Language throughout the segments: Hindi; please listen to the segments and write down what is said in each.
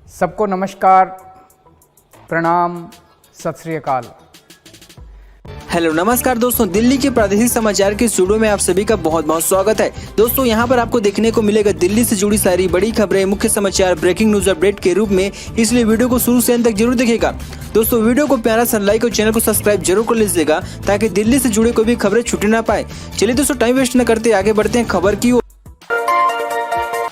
सबको नमस्कार, प्रणाम, सत श्री अकाल। हेलो नमस्कार दोस्तों, दिल्ली के प्रादेशिक समाचार के स्टूडियो में आप सभी का बहुत बहुत स्वागत है। दोस्तों यहाँ पर आपको देखने को मिलेगा दिल्ली से जुड़ी सारी बड़ी खबरें, मुख्य समाचार, ब्रेकिंग न्यूज अपडेट के रूप में, इसलिए वीडियो को शुरू से अंत तक जरूर देखिएगा। दोस्तों वीडियो को प्यारा सा लाइक और चैनल को सब्सक्राइब जरूर कर लीजिएगा ताकि दिल्ली से जुड़े कोई भी खबरें छूटे ना पाए। चलिए दोस्तों टाइम वेस्ट न करते आगे बढ़ते हैं खबर की ओर।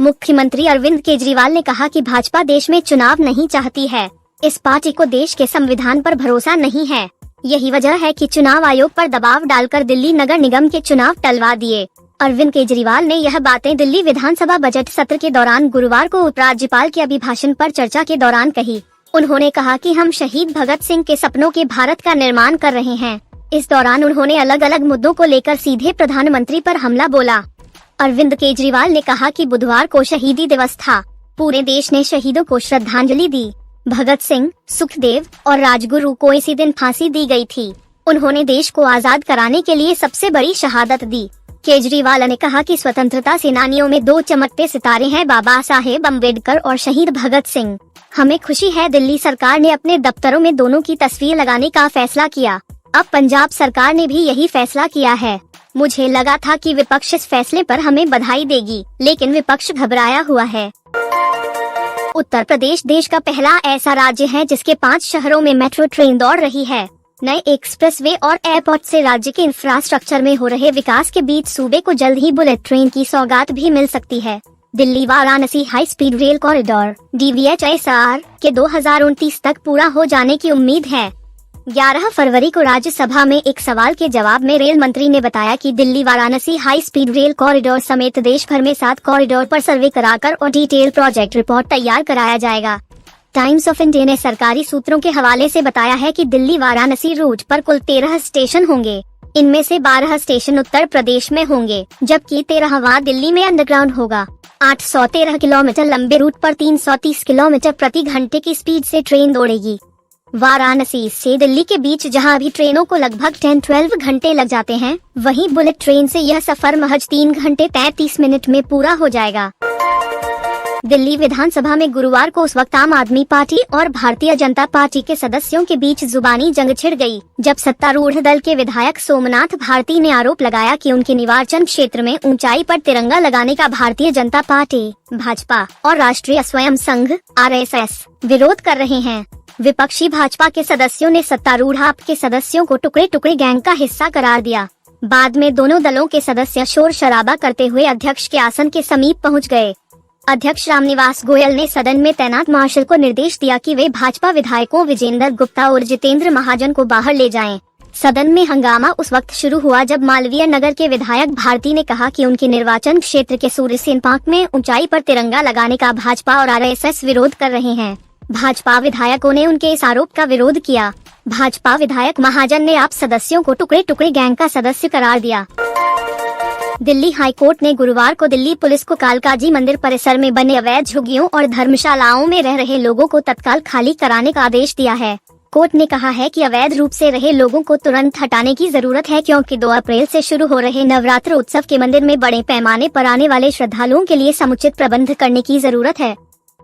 मुख्यमंत्री अरविंद केजरीवाल ने कहा कि भाजपा देश में चुनाव नहीं चाहती है। इस पार्टी को देश के संविधान पर भरोसा नहीं है। यही वजह है कि चुनाव आयोग पर दबाव डालकर दिल्ली नगर निगम के चुनाव टलवा दिए। अरविंद केजरीवाल ने यह बातें दिल्ली विधानसभा बजट सत्र के दौरान गुरुवार को उपराज्यपाल के अभिभाषण पर चर्चा के दौरान कही। उन्होंने कहा कि हम शहीद भगत सिंह के सपनों के भारत का निर्माण कर रहे हैं। इस दौरान उन्होंने अलग अलग मुद्दों को लेकर सीधे प्रधानमंत्री पर हमला बोला। अरविंद केजरीवाल ने कहा कि बुधवार को शहीदी दिवस था। पूरे देश ने शहीदों को श्रद्धांजलि दी। भगत सिंह, सुखदेव और राजगुरु को इसी दिन फांसी दी गई थी। उन्होंने देश को आजाद कराने के लिए सबसे बड़ी शहादत दी। केजरीवाल ने कहा कि स्वतंत्रता सेनानियों में दो चमकते सितारे हैं, बाबा साहेब अम्बेडकर और शहीद भगत सिंह। हमें खुशी है दिल्ली सरकार ने अपने दफ्तरों में दोनों की तस्वीर लगाने का फैसला किया। अब पंजाब सरकार ने भी यही फैसला किया है। मुझे लगा था कि विपक्ष इस फैसले पर हमें बधाई देगी, लेकिन विपक्ष घबराया हुआ है। उत्तर प्रदेश देश का पहला ऐसा राज्य है जिसके 5 शहरों में मेट्रो ट्रेन दौड़ रही है। नए एक्सप्रेसवे और एयरपोर्ट से राज्य के इंफ्रास्ट्रक्चर में हो रहे विकास के बीच सूबे को जल्द ही बुलेट ट्रेन की सौगात भी मिल सकती है। Delhi Varanasi high speed rail corridor DVHSR के 2029 तक पूरा हो जाने की उम्मीद है। 11 फरवरी को राज्यसभा में एक सवाल के जवाब में रेल मंत्री ने बताया कि Delhi Varanasi high speed rail corridor समेत देश भर में 7 कॉरिडोर पर सर्वे कराकर और डिटेल प्रोजेक्ट रिपोर्ट तैयार कराया जाएगा। टाइम्स ऑफ इंडिया ने सरकारी सूत्रों के हवाले से बताया है कि दिल्ली वाराणसी रूट पर कुल 13 स्टेशन होंगे। इनमें से 12 स्टेशन उत्तर प्रदेश में होंगे, जबकि 13वां दिल्ली में अंडरग्राउंड होगा। 813 किलोमीटर लंबे रूट पर 330 किलोमीटर प्रति घंटे की स्पीड से ट्रेन दौड़ेगी। वाराणसी से दिल्ली के बीच जहां अभी ट्रेनों को लगभग 10-12 घंटे लग जाते हैं, वहीं बुलेट ट्रेन से यह सफर महज 3 घंटे 33 मिनट में पूरा हो जाएगा। दिल्ली विधानसभा में गुरुवार को उस वक्त आम आदमी पार्टी और भारतीय जनता पार्टी के सदस्यों के बीच जुबानी जंग छिड़ गई, जब सत्तारूढ़ दल के विधायक सोमनाथ भारती ने आरोप लगाया कि उनके निर्वाचन क्षेत्र में ऊंचाई पर तिरंगा लगाने का भारतीय जनता पार्टी, भाजपा और राष्ट्रीय स्वयं संघ RSS विरोध कर रहे हैं। विपक्षी भाजपा के सदस्यों ने सत्तारूढ़ आप के सदस्यों को टुकड़े टुकड़े गैंग का हिस्सा करार दिया। बाद में दोनों दलों के सदस्य शोर शराबा करते हुए अध्यक्ष के आसन के समीप पहुंच गए। अध्यक्ष रामनिवास गोयल ने सदन में तैनात मार्शल को निर्देश दिया कि वे भाजपा विधायकों विजेंद्र गुप्ता और जितेंद्र महाजन को बाहर ले जाएं। सदन में हंगामा उस वक्त शुरू हुआ जब मालवीय नगर के विधायक भारती ने कहा कि उनके निर्वाचन क्षेत्र के सूर्यसेन पार्क में ऊंचाई पर तिरंगा लगाने का भाजपा और RSS विरोध कर रहे हैं। भाजपा विधायकों ने उनके इस आरोप का विरोध किया। भाजपा विधायक महाजन ने आप सदस्यों को टुकड़े टुकड़े गैंग का सदस्य करार दिया। दिल्ली हाई कोर्ट ने गुरुवार को दिल्ली पुलिस को कालकाजी मंदिर परिसर में बने अवैध झुग्गियों और धर्मशालाओं में रह रहे लोगों को तत्काल खाली कराने का आदेश दिया है। कोर्ट ने कहा है कि अवैध रूप से रहे लोगों को तुरंत हटाने की जरूरत है, क्योंकि 2 अप्रैल से शुरू हो रहे नवरात्र उत्सव के मंदिर में बड़े पैमाने पर आने वाले श्रद्धालुओं के लिए समुचित प्रबंध करने की जरूरत है।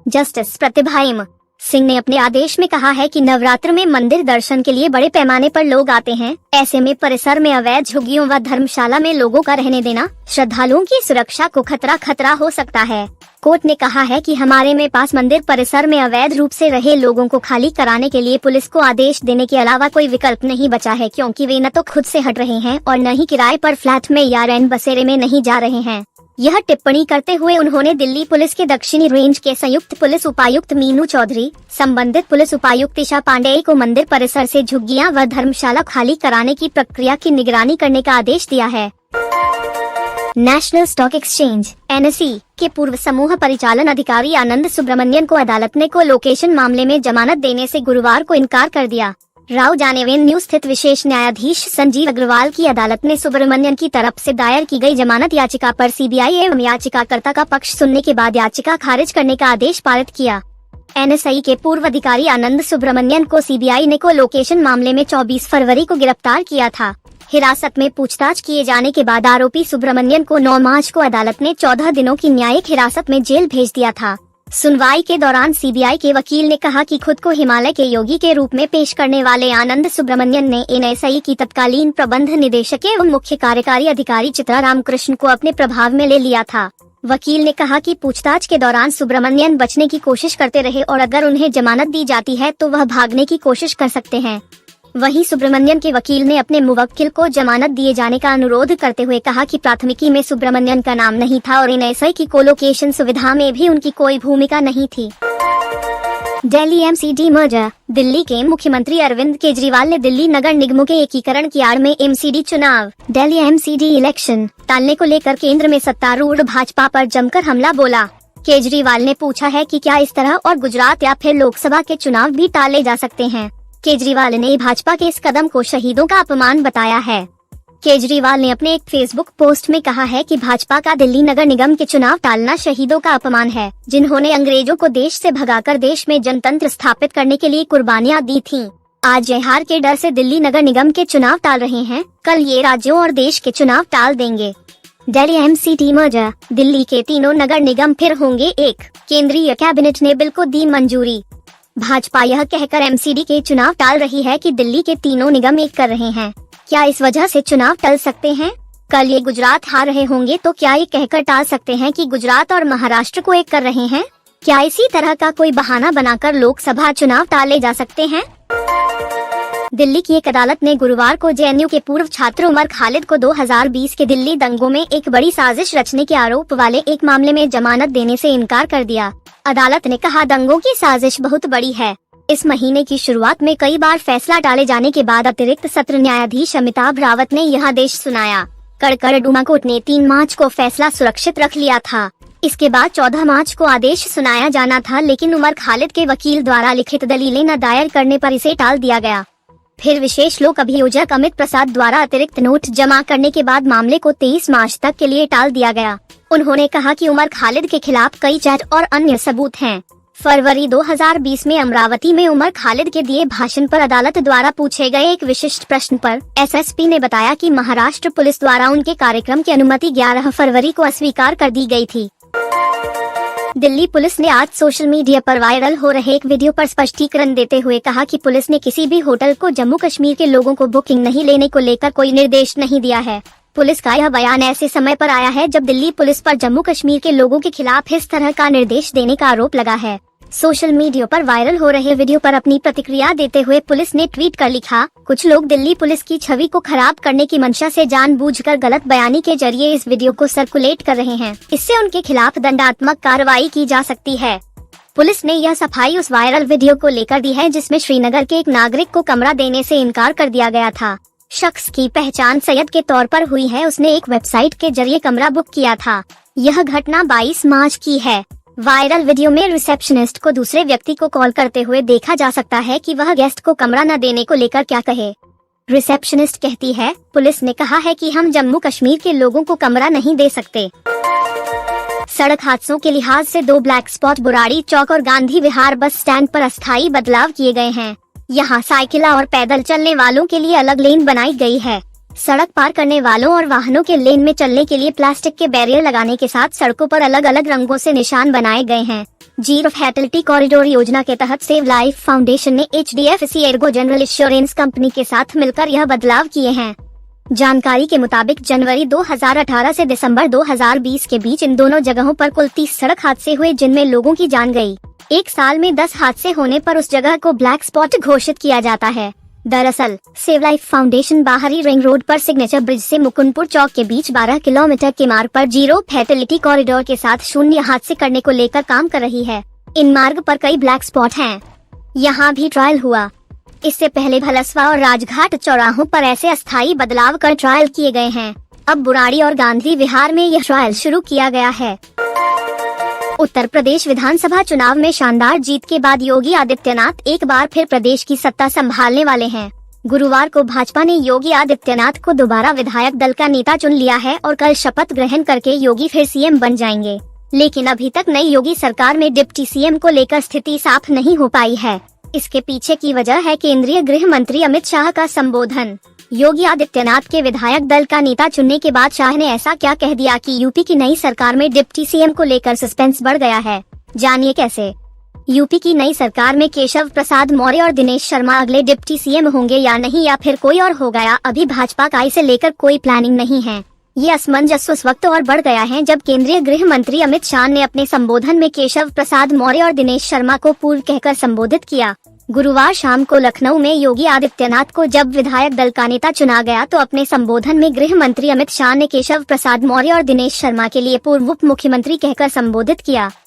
जस्टिस प्रतिभा एम सिंह ने अपने आदेश में कहा है कि नवरात्र में मंदिर दर्शन के लिए बड़े पैमाने पर लोग आते हैं। ऐसे में परिसर में अवैध झुग्गियों व धर्मशाला में लोगों का रहने देना श्रद्धालुओं की सुरक्षा को खतरा हो सकता है। कोर्ट ने कहा है कि हमारे में पास मंदिर परिसर में अवैध रूप से रहे लोगों को खाली कराने के लिए पुलिस को आदेश देने के अलावा कोई विकल्प नहीं बचा है, क्योंकि वे न तो खुद से हट रहे हैं और न ही किराए पर फ्लैट में या रैन बसेरे में नहीं जा रहे हैं। यह टिप्पणी करते हुए उन्होंने दिल्ली पुलिस के दक्षिणी रेंज के संयुक्त पुलिस उपायुक्त मीनू चौधरी, संबंधित पुलिस उपायुक्त ईशा पांडेय को मंदिर परिसर से झुग्गियां व धर्मशाला खाली कराने की प्रक्रिया की निगरानी करने का आदेश दिया है। नेशनल स्टॉक एक्सचेंज NSE के पूर्व समूह परिचालन अधिकारी आनंद सुब्रमण्यन को अदालत ने कोलोकेशन मामले में जमानत देने से गुरुवार को इनकार कर दिया। राव जानेवेन स्थित विशेष न्यायाधीश संजीव अग्रवाल की अदालत ने सुब्रमण्यन की तरफ से दायर की गई जमानत याचिका पर CBI एवं याचिकाकर्ता का पक्ष सुनने के बाद याचिका खारिज करने का आदेश पारित किया। NSE के पूर्व अधिकारी आनंद सुब्रमण्यन को CBI ने कोलोकेशन मामले में 24 फरवरी को गिरफ्तार किया था। हिरासत में पूछताछ किए जाने के बाद आरोपी सुब्रमण्यन को 9 मार्च को अदालत ने 14 दिनों की न्यायिक हिरासत में जेल भेज दिया था। सुनवाई के दौरान सीबीआई के वकील ने कहा कि खुद को हिमालय के योगी के रूप में पेश करने वाले आनंद सुब्रमण्यन ने एनएसआई की तत्कालीन प्रबंध निदेशक एवं मुख्य कार्यकारी अधिकारी चित्रा रामकृष्ण को अपने प्रभाव में ले लिया था। वकील ने कहा कि पूछताछ के दौरान सुब्रमण्यन बचने की कोशिश करते रहे और अगर उन्हें जमानत दी जाती है तो वह भागने की कोशिश कर सकते हैं। वहीं सुब्रमण्यन के वकील ने अपने मुवक्किल को जमानत दिए जाने का अनुरोध करते हुए कहा कि प्राथमिकी में सुब्रमण्यन का नाम नहीं था और एनएसआई की कोलोकेशन सुविधा में भी उनकी कोई भूमिका नहीं थी। Delhi MCD merger. दिल्ली के मुख्यमंत्री अरविंद केजरीवाल ने दिल्ली नगर निगमों के एकीकरण की आड़ में एमसीडी चुनाव दिल्ली एमसीडी इलेक्शन टालने को लेकर केंद्र में सत्तारूढ़ भाजपा पर जमकर हमला बोला। केजरीवाल ने पूछा है कि क्या इस तरह और गुजरात या फिर लोकसभा के चुनाव भी टाले जा सकते हैं। केजरीवाल ने भाजपा के इस कदम को शहीदों का अपमान बताया है। केजरीवाल ने अपने एक फेसबुक पोस्ट में कहा है कि भाजपा का दिल्ली नगर निगम के चुनाव टालना शहीदों का अपमान है, जिन्होंने अंग्रेजों को देश से भगाकर देश में जनतंत्र स्थापित करने के लिए कुर्बानियां दी थीं। आज यह हार के डर से दिल्ली नगर निगम के चुनाव टाल रहे हैं, कल ये राज्यों और देश के चुनाव टाल देंगे। Delhi MCD merger. दिल्ली के तीनों नगर निगम फिर होंगे एक। केंद्रीय कैबिनेट ने बिल को दी मंजूरी। भाजपा यह कहकर एमसीडी के चुनाव टाल रही है कि दिल्ली के तीनों निगम एक कर रहे हैं। क्या इस वजह से चुनाव टल सकते हैं? कल ये गुजरात हार रहे होंगे तो क्या ये कहकर टाल सकते हैं कि गुजरात और महाराष्ट्र को एक कर रहे हैं? क्या इसी तरह का कोई बहाना बनाकर लोकसभा चुनाव टाले जा सकते हैं? दिल्ली की एक अदालत ने गुरुवार को जेएनयू के पूर्व छात्र उमर खालिद को 2020 के दिल्ली दंगों में एक बड़ी साजिश रचने के आरोप वाले एक मामले में जमानत देने से इनकार कर दिया। अदालत ने कहा, दंगों की साजिश बहुत बड़ी है। इस महीने की शुरुआत में कई बार फैसला टाले जाने के बाद अतिरिक्त सत्र न्यायाधीश अमिताभ रावत ने यह आदेश सुनाया। कड़कड़डुमा कोर्ट ने 3 मार्च को फैसला सुरक्षित रख लिया था। इसके बाद 14 मार्च को आदेश सुनाया जाना था, लेकिन उमर खालिद के वकील द्वारा लिखित दलीलें न दायर करने पर इसे टाल दिया गया। फिर विशेष लोक अभियोजक अमित प्रसाद द्वारा अतिरिक्त नोट जमा करने के बाद मामले को 23 मार्च तक के लिए टाल दिया गया। उन्होंने कहा कि उमर खालिद के खिलाफ कई चैट और अन्य सबूत हैं। फरवरी 2020 में अमरावती में उमर खालिद के दिए भाषण पर अदालत द्वारा पूछे गए एक विशिष्ट प्रश्न पर एसएसपी ने बताया कि महाराष्ट्र पुलिस द्वारा उनके कार्यक्रम की अनुमति 11 फरवरी को अस्वीकार कर दी गई थी। दिल्ली पुलिस ने आज सोशल मीडिया पर वायरल हो रहे एक वीडियो पर स्पष्टीकरण देते हुए कहा कि पुलिस ने किसी भी होटल को जम्मू कश्मीर के लोगों को बुकिंग नहीं लेने को लेकर कोई निर्देश नहीं दिया है। पुलिस का यह बयान ऐसे समय पर आया है जब दिल्ली पुलिस पर जम्मू कश्मीर के लोगों के खिलाफ इस तरह का निर्देश देने का आरोप लगा है। सोशल मीडिया पर वायरल हो रहे वीडियो पर अपनी प्रतिक्रिया देते हुए पुलिस ने ट्वीट कर लिखा, कुछ लोग दिल्ली पुलिस की छवि को खराब करने की मंशा से जानबूझकर गलत बयानी के जरिए इस वीडियो को सर्कुलेट कर रहे हैं। इससे उनके खिलाफ दंडात्मक कार्रवाई की जा सकती है। पुलिस ने यह सफाई उस वायरल वीडियो को लेकर दी है जिसमें श्रीनगर के एक नागरिक को कमरा देने से इनकार कर दिया गया था। शख्स की पहचान सैयद के तौर पर हुई है। उसने एक वेबसाइट के जरिए कमरा बुक किया था। यह घटना 22 मार्च की है। वायरल वीडियो में रिसेप्शनिस्ट को दूसरे व्यक्ति को कॉल करते हुए देखा जा सकता है कि वह गेस्ट को कमरा न देने को लेकर क्या कहे। रिसेप्शनिस्ट कहती है, पुलिस ने कहा है कि हम जम्मू कश्मीर के लोगों को कमरा नहीं दे सकते। सड़क हादसों के लिहाज से 2 ब्लैक स्पॉट बुराड़ी चौक और गांधी विहार बस स्टैंड पर अस्थायी बदलाव किए गए हैं। यहाँ साइकिल और पैदल चलने वालों के लिए अलग लेन बनाई गई है। सड़क पार करने वालों और वाहनों के लेन में चलने के लिए प्लास्टिक के बैरियर लगाने के साथ सड़कों पर अलग अलग रंगों से निशान बनाए गए हैं। जीरो फैटलिटी कॉरिडोर योजना के तहत सेव लाइफ फाउंडेशन ने HDFC Ergo general insurance company के साथ मिलकर यह बदलाव किए हैं। जानकारी के मुताबिक जनवरी 2018 से दिसंबर 2020 के बीच इन दोनों जगहों पर कुल 30 सड़क हादसे हुए जिनमें लोगों की जान गई। एक साल में 10 हादसे होने पर उस जगह को ब्लैक स्पॉट घोषित किया जाता है। दरअसल सेव लाइफ फाउंडेशन बाहरी रिंग रोड पर सिग्नेचर ब्रिज से मुकुंदपुर चौक के बीच 12 किलोमीटर के मार्ग पर जीरो फैटलिटी कॉरिडोर के साथ 0 हादसे करने को लेकर काम कर रही है। इन मार्ग पर कई ब्लैक स्पॉट हैं। यहाँ भी ट्रायल हुआ। इससे पहले भलसवा और राजघाट चौराहों पर ऐसे अस्थायी बदलाव कर ट्रायल किए गए हैं। अब बुराड़ी और गांधी विहार में यह ट्रायल शुरू किया गया है। उत्तर प्रदेश विधानसभा चुनाव में शानदार जीत के बाद योगी आदित्यनाथ एक बार फिर प्रदेश की सत्ता संभालने वाले हैं। गुरुवार को भाजपा ने योगी आदित्यनाथ को दोबारा विधायक दल का नेता चुन लिया है और कल शपथ ग्रहण करके योगी फिर सीएम बन जाएंगे। लेकिन अभी तक नई योगी सरकार में डिप्टी सीएम को लेकर स्थिति साफ नहीं हो पाई है। इसके पीछे की वजह है केंद्रीय गृह मंत्री अमित शाह का संबोधन। योगी आदित्यनाथ के विधायक दल का नेता चुनने के बाद शाह ने ऐसा क्या कह दिया कि यूपी की नई सरकार में डिप्टी सीएम को लेकर सस्पेंस बढ़ गया है। जानिए कैसे। यूपी की नई सरकार में केशव प्रसाद मौर्य और दिनेश शर्मा अगले डिप्टी सीएम होंगे या नहीं, या फिर कोई और हो गया, अभी भाजपा का इसे लेकर कोई प्लानिंग नहीं है। ये असमंजस उस वक्त और बढ़ गया है जब केंद्रीय गृह मंत्री अमित शाह ने अपने संबोधन में केशव प्रसाद मौर्य और दिनेश शर्मा को पूर्व कहकर संबोधित किया। गुरुवार शाम को लखनऊ में योगी आदित्यनाथ को जब विधायक दल का नेता चुना गया तो अपने संबोधन में गृह मंत्री अमित शाह ने केशव प्रसाद मौर्य और दिनेश शर्मा के लिए पूर्व उप मुख्यमंत्री कहकर संबोधित किया।